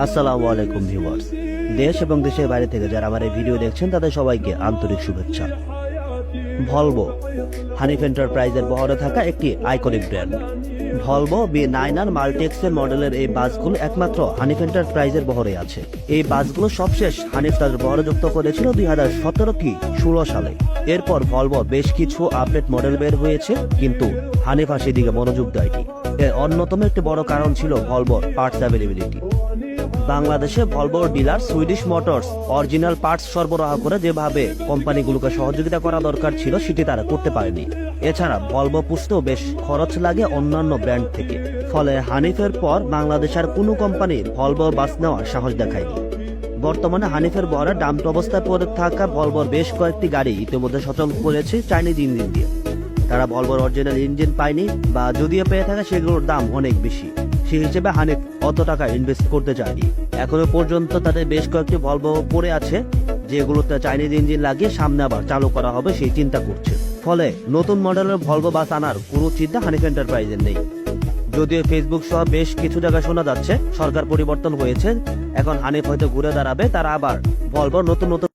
আসসালামু আলাইকুম ভিউয়ার্স, দেশ এবং দেশের বাইরে থেকে যারা আমার এই ভিডিও দেখছেন তাদের সবাইকে আন্তরিক শুভেচ্ছা। ভলভো হানিফ এন্টারপ্রাইজের বহরে থাকা একটি iconic brand. Volvo B9R multi Excel মডেলের এই বাসগুলো একমাত্র হানিফ এন্টারপ্রাইজের বহরে আছে। এই বাসগুলো সবশেষ হানিফ তাদের বহরে যুক্ত করেছিল 2017 কি 16 সালে। এরপর ভলভো বেশ কিছু আপডেট মডেল বের হয়েছে, কিন্তু হানিফ আর সেদিকে মনোযোগ দেয়নি। এর অন্যতম একটি বড় কারণ ছিল ভলভোর পার্টস অ্যাভেলেবিলিটি। বাংলাদেশে ভলভোর dealer Swedish Motors original parts সরবরাহ করে যেভাবে কোম্পানিগুলোকে সহযোগিতা করা দরকার ছিল সেটি তারা করতে পারেনি। এছাড়া ভলভো পুষতেও বেশ খরচ লাগে অন্যান্য ব্র্যান্ড থেকে। ফলে হানিফের পর বাংলাদেশ আর কোনো কোম্পানি ভলভো বাস নেওয়ার সাহস দেখায়নি। বর্তমানে হানিফের বহরে ডাম্প অবস্থায় পড়ে থাকা ভলভোর বেশ কয়েকটি গাড়ি ইতিমধ্যে সচল করেছে চাইনিজ ইঞ্জিন দিয়ে। তারা ভলভোর অরিজিনাল ইঞ্জিন পায়নি, বা যদিও পেয়ে থাকে সেগুলোর দাম অনেক বেশি। সেই হিসেবে হানিফ অত টাকা ইনভেস্ট করতে চায়নি। এখনো পর্যন্ত তাদের বেশ কয়েকটি ভলভো পড়ে আছে, যেগুলোতে চাইনিজ ইঞ্জিন লাগিয়ে সামনে আবার চালু করা হবে সেই চিন্তা করছে। ফলে নতুন মডেলের ভলভো বাস আনার কোনো চিন্তা হানিফ এন্টারপ্রাইজের নেই। যদিও ফেসবুক সহ বেশ কিছু জায়গায় শোনা যাচ্ছে সরকার পরিবর্তন হয়েছে, এখন হানিফ হয়তো ঘুরে দাঁড়াবে, তারা আবার ভলভোর নতুন নতুন